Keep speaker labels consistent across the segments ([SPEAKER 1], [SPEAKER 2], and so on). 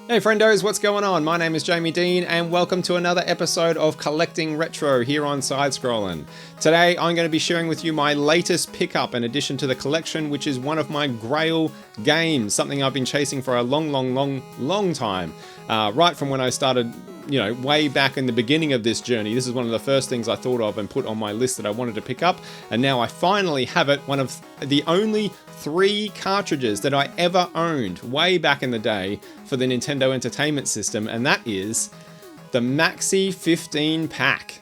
[SPEAKER 1] Hey friendos, what's going on? My name is Jamie Dean and welcome to another episode of Collecting Retro here on Sidescrollin. Today I'm going to be sharing with you my latest pickup in addition to the collection, which is one of my grail games, something I've been chasing for a long time. Right from when I started, way back in the beginning of this journey. This is one of the first things I thought of and put on my list that I wanted to pick up, and now I finally have it. One of the only 3 cartridges that I ever owned way back in the day for the Nintendo Entertainment System, and that is the Maxi-15 Pack.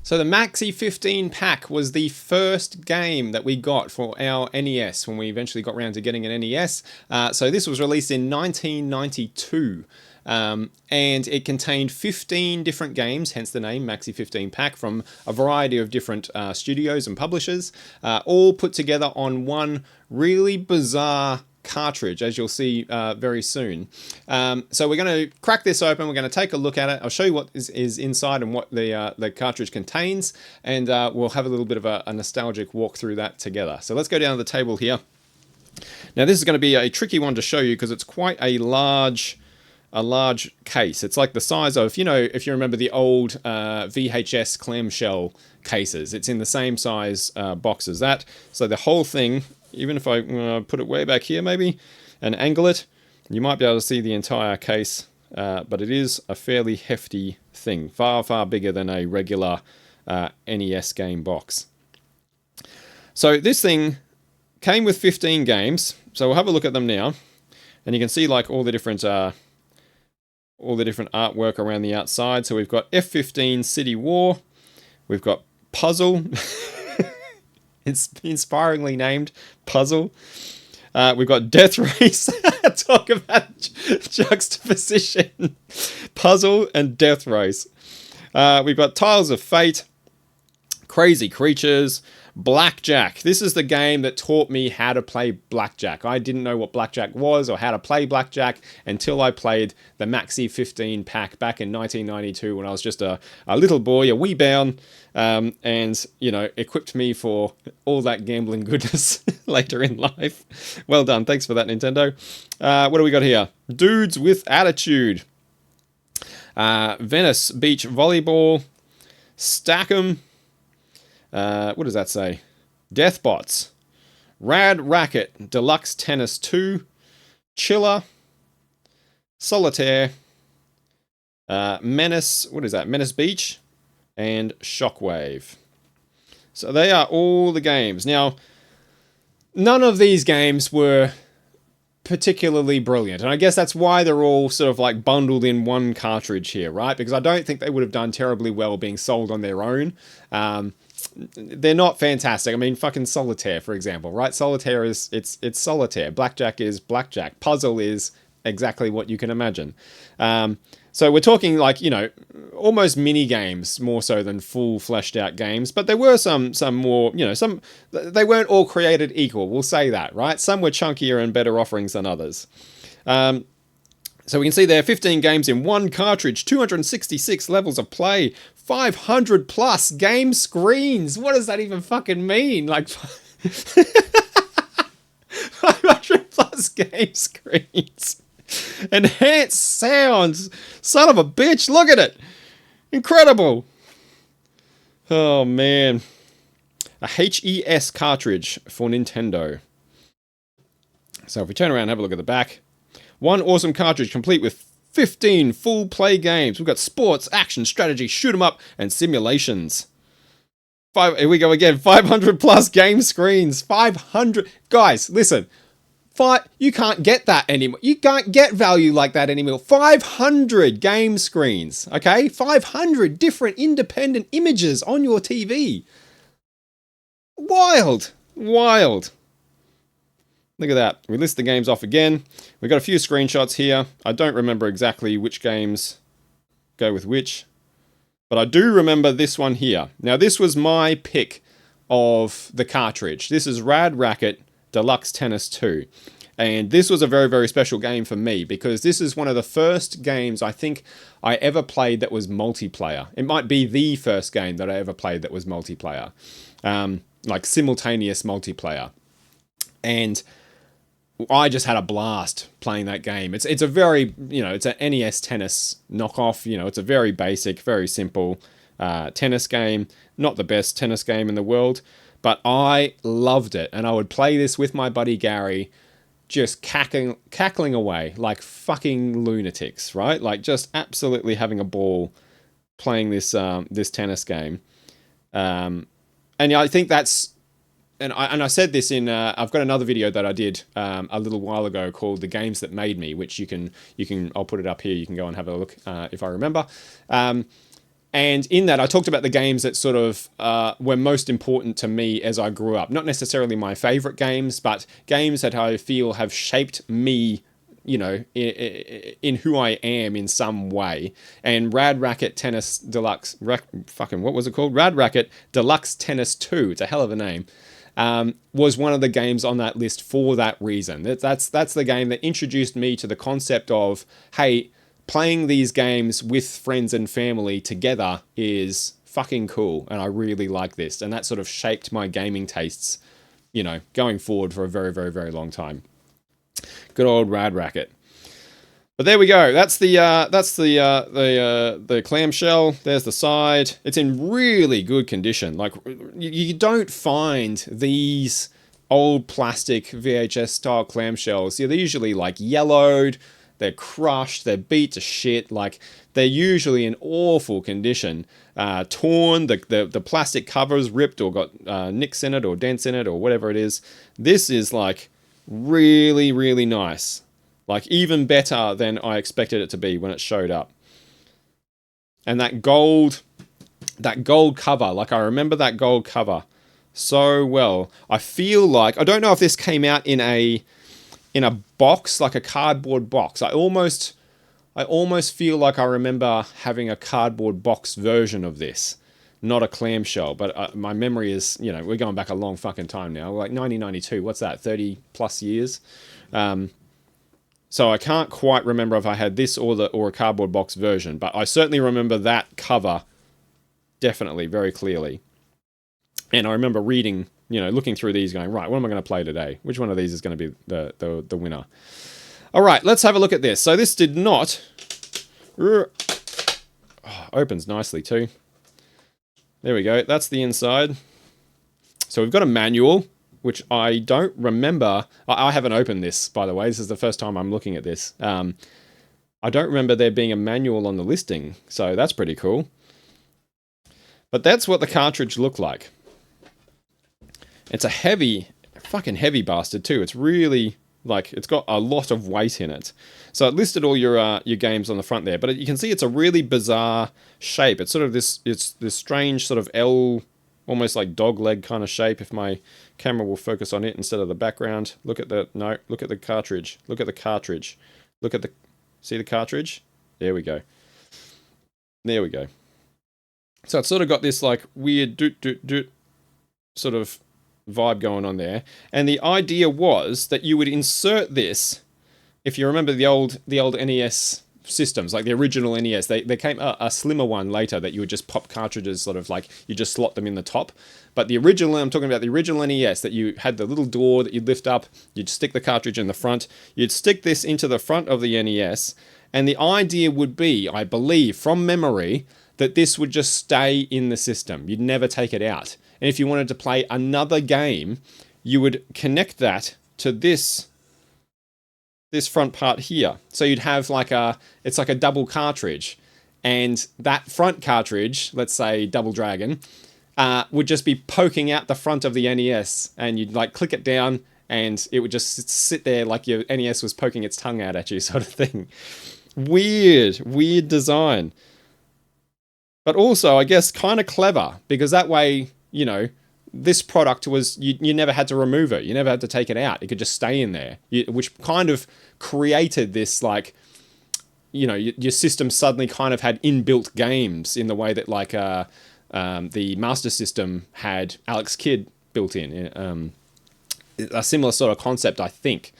[SPEAKER 1] So the Maxi-15 Pack was the first game that we got for our NES when we eventually got around to getting an NES. So this was released in 1992. And it contained 15 different games, hence the name Maxi-15 Pack, from a variety of different studios and publishers, all put together on one really bizarre cartridge, as you'll see very soon. So we're going to crack this open, we're going to take a look at it, I'll show you what is inside and what the cartridge contains, and we'll have a little bit of a nostalgic walk through that together. So let's go down to the table here. Now this is going to be a tricky one to show you because it's quite a large case. It's like the size of, if you remember the old VHS clamshell cases, it's in the same size box as that. So the whole thing, even if I put it way back here maybe and angle it, you might be able to see the entire case, but it is a fairly hefty thing, far bigger than a regular NES game box. So this thing came with 15 games, so we'll have a look at them now, and you can see like all the different artwork around the outside. So we've got F-15 City War, we've got Puzzle, it's inspiringly named Puzzle, we've got Death Race, talk about juxtaposition, Puzzle and Death Race, we've got Tiles of Fate, Crazy Creatures, Blackjack. This is the game that taught me how to play blackjack. I didn't know what blackjack was or how to play blackjack until I played the Maxi-15 Pack back in 1992 when I was just a little boy, a wee bairn, and, equipped me for all that gambling goodness later in life. Well done. Thanks for that, Nintendo. What do we got here? Dudes with Attitude. Venice Beach Volleyball. Stack'em. What does that say? Deathbots, Rad Racket, Deluxe Tennis 2, Chiller, Solitaire, Menace, what is that? Menace Beach, and Shockwave. So they are all the games. Now, none of these games were particularly brilliant, and I guess that's why they're all sort of like bundled in one cartridge here, right? Because I don't think they would have done terribly well being sold on their own. They're not fantastic. I mean, fucking Solitaire, for example, right? Solitaire is, it's Solitaire. Blackjack is Blackjack. Puzzle is exactly what you can imagine. So we're talking like, almost mini games more so than full fleshed out games, but there were some more, they weren't all created equal. We'll say that, right? Some were chunkier and better offerings than others. So we can see there 15 games in one cartridge, 266 levels of play, 500 plus game screens. What does that even fucking mean? Like 500 plus game screens. Enhanced sounds. Son of a bitch, look at it. Incredible. Oh man. A HES cartridge for Nintendo. So if we turn around and have a look at the back. One awesome cartridge complete with 15 full play games. We've got sports, action, strategy, shoot 'em up, and simulations. Here we go again. 500 plus game screens. 500. Guys, listen. You can't get that anymore. You can't get value like that anymore. 500 game screens. Okay? 500 different independent images on your TV. Wild. Look at that. We list the games off again. We've got a few screenshots here. I don't remember exactly which games go with which, but I do remember this one here. Now, this was my pick of the cartridge. This is Rad Racket Deluxe Tennis 2. And this was a very, very special game for me because this is one of the first games I think I ever played that was multiplayer. It might be the first game that I ever played that was multiplayer, like simultaneous multiplayer. And I just had a blast playing that game. It's a very, it's an NES tennis knockoff. It's a very basic, very simple tennis game. Not the best tennis game in the world, but I loved it. And I would play this with my buddy Gary, just cackling away like fucking lunatics, right? Like just absolutely having a ball playing this this tennis game. And yeah, I think that's, and I said this in I've got another video that I did a little while ago called "The Games That Made Me," which you can I'll put it up here. You can go and have a look if I remember. And in that, I talked about the games that sort of were most important to me as I grew up. Not necessarily my favorite games, but games that I feel have shaped me, in who I am in some way. And Rad Racket Tennis Deluxe, what was it called? Rad Racket Deluxe Tennis 2, it's a hell of a name, was one of the games on that list for that reason. That's the game that introduced me to the concept of, hey, playing these games with friends and family together is fucking cool, and I really like this. And that sort of shaped my gaming tastes, going forward for a very, very, very long time. Good old Rad Racket. But there we go. That's the clamshell. There's the side. It's in really good condition. Like, you don't find these old plastic VHS style clamshells. They're usually like yellowed. They're crushed, they're beat to shit, like they're usually in awful condition, torn, the plastic cover's ripped or got nicks in it or dents in it or whatever it is. This is like really, really nice, like even better than I expected it to be when it showed up. And that gold cover, like I remember that gold cover so well. I feel like, I don't know if this came out in a box, like a cardboard box. I almost feel like I remember having a cardboard box version of this, not a clamshell. But my memory is, we're going back a long fucking time now. Like 1992, what's that? 30 plus years. So I can't quite remember if I had this or a cardboard box version, but I certainly remember that cover definitely very clearly. And I remember reading, looking through these going, right, what am I going to play today? Which one of these is going to be the winner? All right, let's have a look at this. So this did not... opens nicely too. There we go. That's the inside. So we've got a manual, which I don't remember. I haven't opened this, by the way. This is the first time I'm looking at this. I don't remember there being a manual on the listing, so that's pretty cool. But that's what the cartridge looked like. It's a fucking heavy bastard too. It's really, like, it's got a lot of weight in it. So it listed all your games on the front there, but you can see it's a really bizarre shape. It's sort of this strange sort of L, almost like dog leg kind of shape. If my camera will focus on it instead of the background. Look at the cartridge. Look at the cartridge. See the cartridge? There we go. There we go. So it's sort of got this like weird doot sort of vibe going on there. And the idea was that you would insert this, if you remember the old NES systems, like the original NES, they came a slimmer one later that you would just pop cartridges, sort of like you just slot them in the top. But the original, I'm talking about the original NES, that you had the little door that you'd lift up, you'd stick the cartridge in the front, you'd stick this into the front of the NES, and the idea would be, I believe, from memory, that this would just stay in the system. You'd never take it out. And if you wanted to play another game, you would connect that to this front part here. So you'd have it's like a double cartridge. And that front cartridge, let's say Double Dragon, would just be poking out the front of the NES. And you'd like click it down and it would just sit there like your NES was poking its tongue out at you, sort of thing. Weird design. But also, I guess, kind of clever, because that way, this product was, you never had to remove it. You never had to take it out. It could just stay in there, which kind of created this, like, your system suddenly kind of had inbuilt games in the way that, like, the Master System had Alex Kidd built in. A similar sort of concept, I think.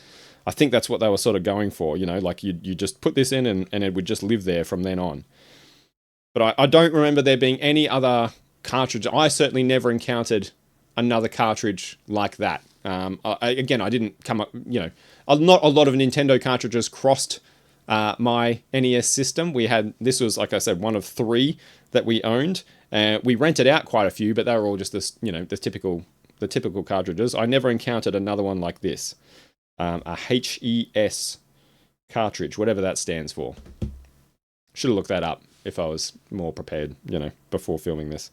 [SPEAKER 1] I think that's what they were sort of going for, you know, like you just put this in and it would just live there from then on. But I don't remember there being any other cartridge. I certainly never encountered another cartridge like that. Again, I didn't come up, you know, not a lot of Nintendo cartridges crossed my NES system. This was, like I said, one of 3 that we owned. We rented out quite a few, but they were all just this, you know, the typical cartridges. I never encountered another one like this. A HES cartridge, whatever that stands for. Should have looked that up if I was more prepared, you know, before filming this.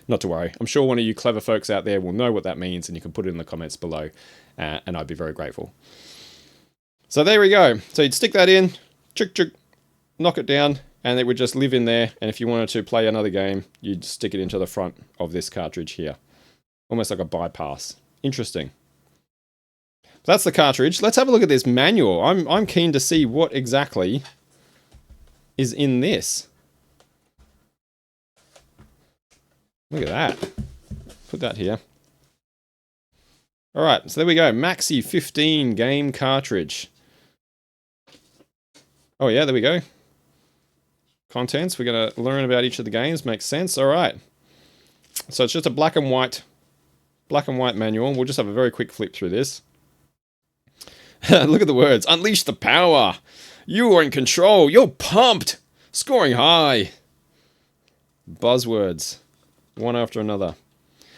[SPEAKER 1] Not to worry. I'm sure one of you clever folks out there will know what that means, and you can put it in the comments below, and I'd be very grateful. So there we go. So you'd stick that in, knock it down, and it would just live in there. And if you wanted to play another game, you'd stick it into the front of this cartridge here. Almost like a bypass. Interesting. That's the cartridge. Let's have a look at this manual. I'm keen to see what exactly is in this. Look at that. Put that here. Alright, so there we go. Maxi-15 game cartridge. Oh yeah, there we go. Contents. We're going to learn about each of the games. Makes sense. Alright. So it's just a black and white manual. We'll just have a very quick flip through this. Look at the words. Unleash the power. You are in control. You're pumped. Scoring high. Buzzwords. One after another.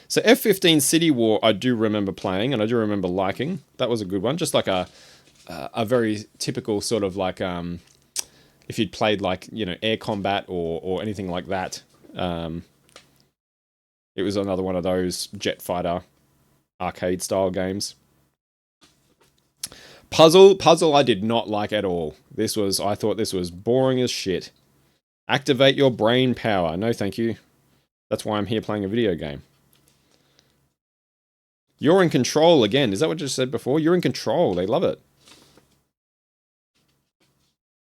[SPEAKER 1] So F-15 City War I do remember playing, and I do remember liking. That was a good one. Just like a very typical sort of like, if you'd played like, you know, air combat or anything like that. It was another one of those jet fighter arcade style games. Puzzle I did not like at all. I thought this was boring as shit. Activate your brain power. No thank you. That's why I'm here playing a video game. You're in control again. Is that what you just said before? You're in control. They love it.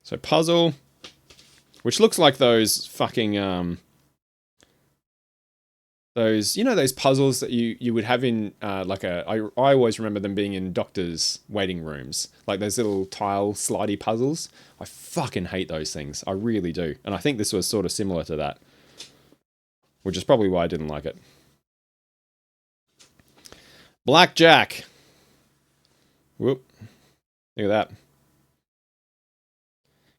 [SPEAKER 1] So puzzle, which looks like those fucking those, you know, those puzzles that you would have in I always remember them being in doctors' waiting rooms, like those little tile slidey puzzles. I fucking hate those things. I really do. And I think this was sort of similar to that, which is probably why I didn't like it. Blackjack. Whoop. Look at that.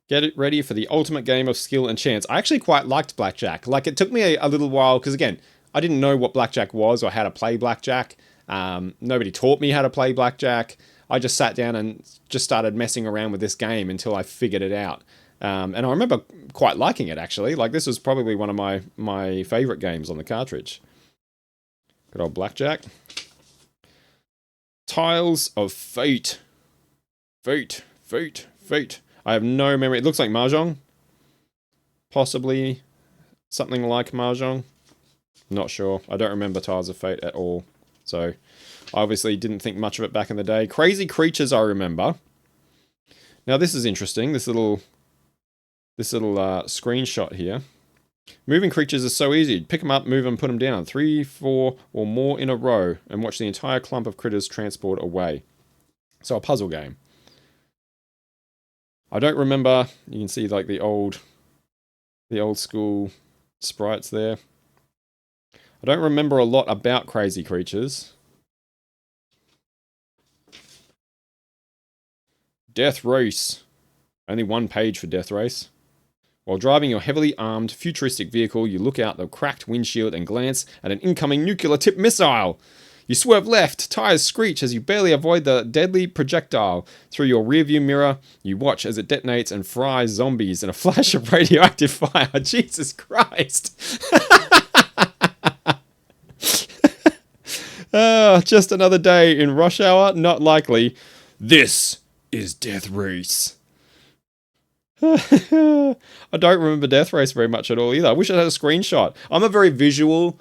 [SPEAKER 1] Get it ready for the ultimate game of skill and chance. I actually quite liked Blackjack. Like, it took me a little while, because again, I didn't know what Blackjack was or how to play Blackjack. Nobody taught me how to play Blackjack. I just sat down and just started messing around with this game until I figured it out. And I remember quite liking it, actually. Like, this was probably one of my favorite games on the cartridge. Good old Blackjack. Tiles of Fate. Fate. I have no memory. It looks like Mahjong. Possibly something like Mahjong. Not sure. I don't remember Tiles of Fate at all. So, I obviously didn't think much of it back in the day. Crazy Creatures I remember. Now this is interesting. This little screenshot here. Moving creatures is so easy. Pick them up, move them, put them down. 3, 4, or more in a row, and watch the entire clump of critters transport away. So a puzzle game. I don't remember. You can see like the old school sprites there. I don't remember a lot about Crazy Creatures. Death Race. Only one page for Death Race. While driving your heavily armed, futuristic vehicle, you look out the cracked windshield and glance at an incoming nuclear-tipped missile. You swerve left, tires screech as you barely avoid the deadly projectile. Through your rearview mirror, you watch as it detonates and fries zombies in a flash of radioactive fire. Jesus Christ! Just another day in rush hour? Not likely. This is Death Race. I don't remember Death Race very much at all either. I wish I had a screenshot. I'm a very visual,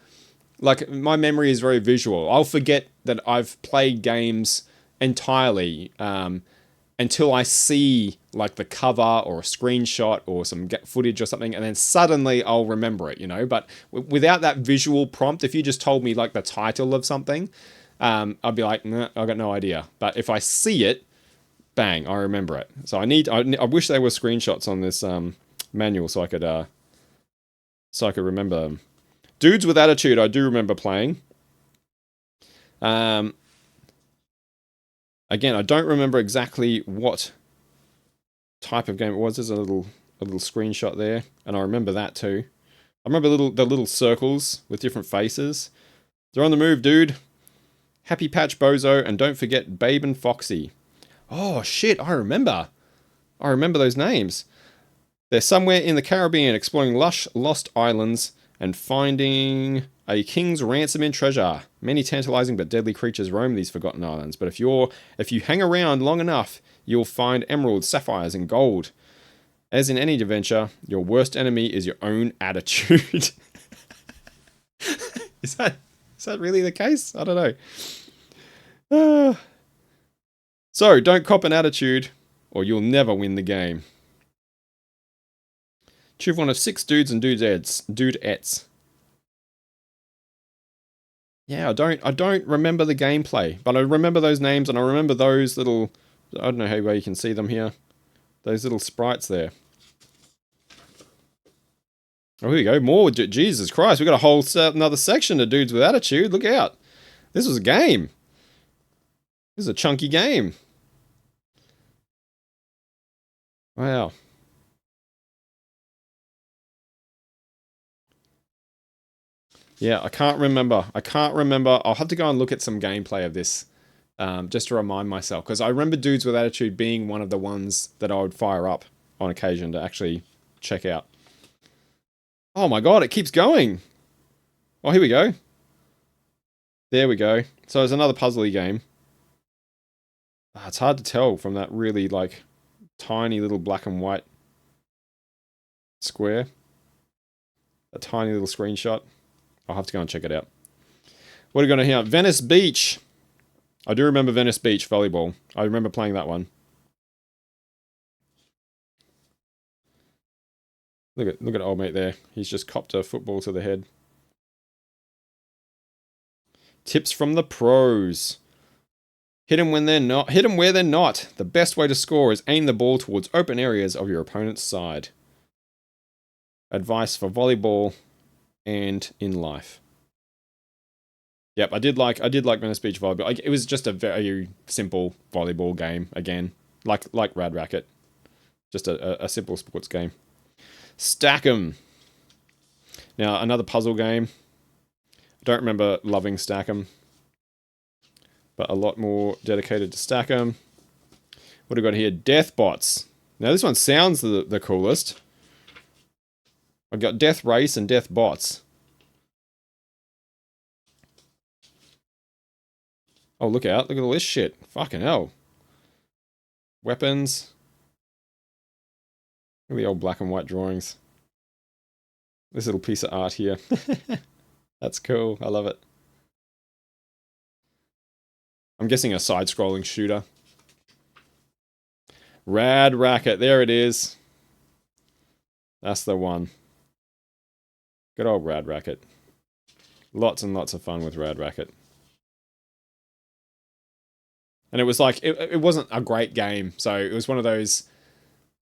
[SPEAKER 1] like, my memory is very visual. I'll forget that I've played games entirely until I see like the cover or a screenshot or some footage or something, and then suddenly I'll remember it, you know. But without that visual prompt, if you just told me like the title of something, I'd be like, nah, I got no idea. But if I see it, bang, I remember it. So I wish there were screenshots on this manual so I could remember them. Dudes with Attitude, I do remember playing. Again, I don't remember exactly what type of game it was. There's a little screenshot there, and I remember that too. I remember the little circles with different faces. They're on the move, dude. Happy Patch Bozo, and don't forget Babe and Foxy. Oh shit, I remember. I remember those names. They're somewhere in the Caribbean exploring lush, lost islands and finding a king's ransom in treasure. Many tantalizing but deadly creatures roam these forgotten islands, but if you hang around long enough, you'll find emeralds, sapphires, and gold. As in any adventure, your worst enemy is your own attitude. Is that really the case? I don't know. So, don't cop an attitude, or you'll never win the game. Choose one of 6 dudes and dudeettes. Yeah, I don't remember the gameplay, but I remember those names, and I remember those little, I don't know how well you can see them here. Those little sprites there. Oh, here we go. More. Jesus Christ, we got a whole another section of dudes with attitude. Look out. This was a game. This is a chunky game. Wow. Yeah, I can't remember. I'll have to go and look at some gameplay of this just to remind myself. Because I remember Dudes with Attitude being one of the ones that I would fire up on occasion to actually check out. Oh my god, it keeps going. Oh, here we go. There we go. So it's another puzzly game. It's hard to tell from that really, like, tiny little black and white square. A tiny little screenshot. I'll have to go and check it out. What are we going to hear? Venice Beach. I do remember Venice Beach volleyball. I remember playing that one. Look at old mate there. He's just copped a football to the head. Tips from the pros. Hit them when they're not. Hit them where they're not. The best way to score is aim the ball towards open areas of your opponent's side. Advice for volleyball and in life. Yep, I did like Venice Beach volleyball. It was just a very simple volleyball game again, like Rad Racket, just a simple sports game. Stack 'em. Now another puzzle game. I don't remember loving Stack 'em, but a lot more dedicated to Stack 'em. What do we got here? Death Bots. Now this one sounds the coolest. I've got Death Race and Death Bots. Oh, look out. Look at all this shit. Fucking hell. Weapons. Look at the old black and white drawings. This little piece of art here. That's cool. I love it. I'm guessing a side-scrolling shooter. Rad Racket. There it is. That's the one. Good old Rad Racket. Lots and lots of fun with Rad Racket. And it was like, it wasn't a great game, so it was one of those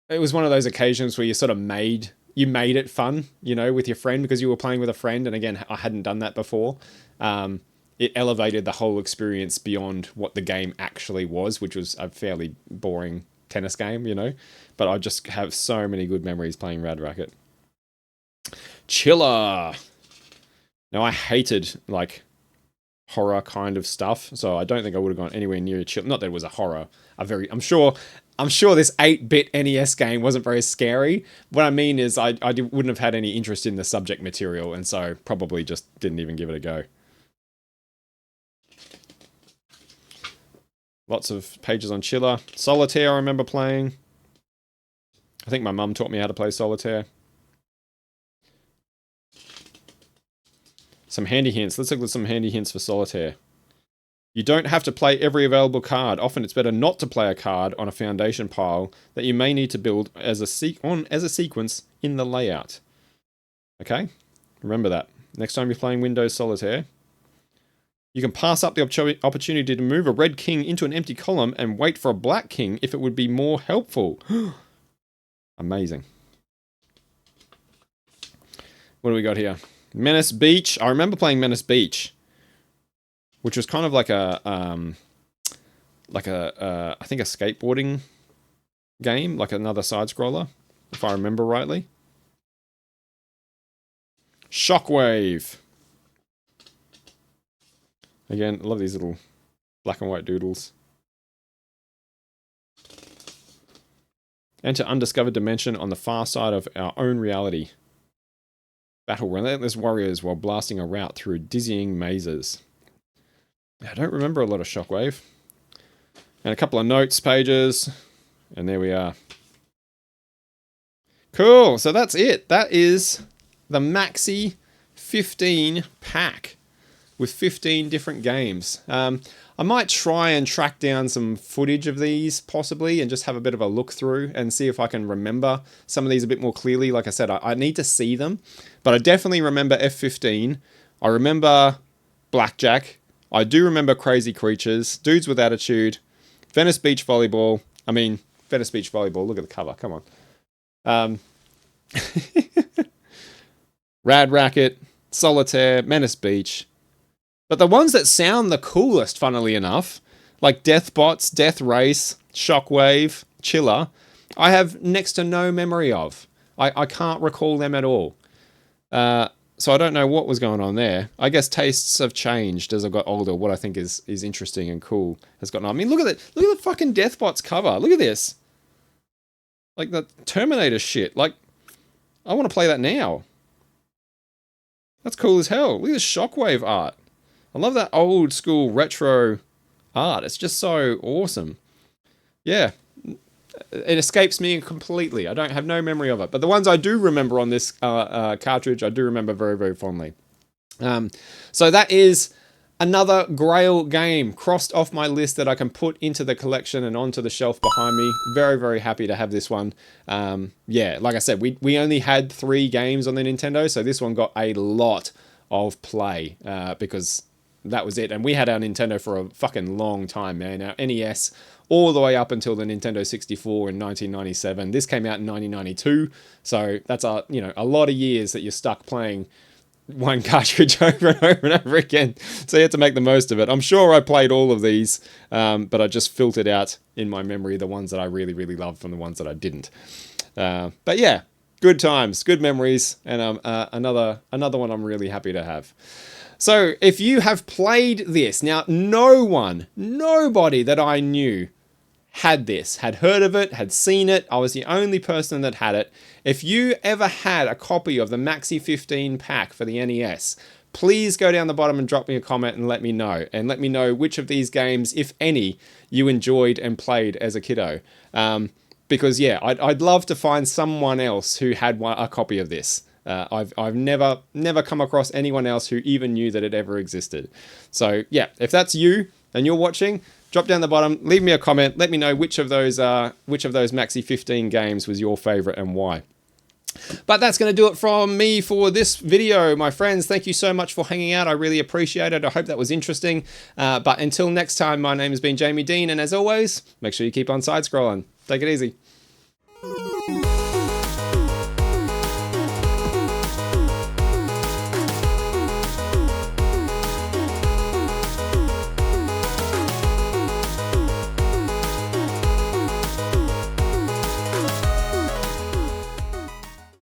[SPEAKER 1] occasions where you sort of made it fun, you know, with your friend because you were playing with a friend, and again, I hadn't done that before. It elevated the whole experience beyond what the game actually was, which was a fairly boring tennis game, you know, but I just have so many good memories playing Rad Racket. Chiller. Now, I hated, like, horror kind of stuff, so I don't think I would have gone anywhere near Chiller. Not that it was a horror. I'm sure this 8-bit NES game wasn't very scary. What I mean is I wouldn't have had any interest in the subject material, and so probably just didn't even give it a go. Lots of pages on Chiller. Solitaire I remember playing. I think my mum taught me how to play Solitaire. Some handy hints. Let's look at some handy hints for Solitaire. You don't have to play every available card. Often it's better not to play a card on a foundation pile that you may need to build as a sequence in the layout. Okay? Remember that. Next time you're playing Windows Solitaire, you can pass up the opportunity to move a red king into an empty column and wait for a black king if it would be more helpful. Amazing. What do we got here? Menace Beach. I remember playing Menace Beach, which was kind of like a I think a skateboarding game, like another side scroller, if I remember rightly. Shockwave. Again, I love these little black and white doodles. Enter undiscovered dimension on the far side of our own reality. Battle relentless warriors while blasting a route through dizzying mazes. I don't remember a lot of Shockwave. And a couple of notes pages. And there we are. Cool. So that's it. That is the Maxi-15 Pack with 15 different games. I might try and track down some footage of these possibly and just have a bit of a look through and see if I can remember some of these a bit more clearly. Like I said, I need to see them, but I definitely remember F-15. I remember Blackjack. I do remember Crazy Creatures, Dudes with Attitude, Venice Beach Volleyball. I mean, Venice Beach Volleyball. Look at the cover. Come on. Rad Racket, Solitaire, Menace Beach. But the ones that sound the coolest, funnily enough, like Deathbots, Death Race, Shockwave, Chiller, I have next to no memory of. I can't recall them at all. So I don't know what was going on there. I guess tastes have changed as I've got older. What I think is interesting and cool has gotten on. I mean, look at the fucking Deathbots cover. Look at this. Like the Terminator shit. Like, I want to play that now. That's cool as hell. Look at this Shockwave art. I love that old school retro art. It's just so awesome. Yeah. It escapes me completely. I don't have no memory of it. But the ones I do remember on this cartridge, I do remember very, very fondly. So that is another Grail game crossed off my list that I can put into the collection and onto the shelf behind me. Very, very happy to have this one. Yeah, like I said, we only had 3 games on the Nintendo, so this one got a lot of play because that was it. And we had our Nintendo for a fucking long time, man. Our NES all the way up until the Nintendo 64 in 1997. This came out in 1992, so that's a lot of years that you're stuck playing one cartridge over and over and over again. So you have to make the most of it. I'm sure I played all of these, but I just filtered out in my memory the ones that I really, really loved from the ones that I didn't. But yeah, good times, good memories, and another one I'm really happy to have. So if you have played this, now nobody that I knew had this, had heard of it, had seen it. I was the only person that had it. If you ever had a copy of the Maxi-15 Pack for the NES, please go down the bottom and drop me a comment and let me know. And let me know which of these games, if any, you enjoyed and played as a kiddo. Because yeah, I'd love to find someone else who had a copy of this. I've never come across anyone else who even knew that it ever existed. So yeah, if that's you and you're watching, drop down the bottom, leave me a comment, let me know which of those Maxi-15 games was your favorite and why. But that's going to do it from me for this video, my friends. Thank you so much for hanging out. I really appreciate it. I hope that was interesting. But until next time, my name has been Jamie Dean, and as always, make sure you keep on side scrolling. Take it easy.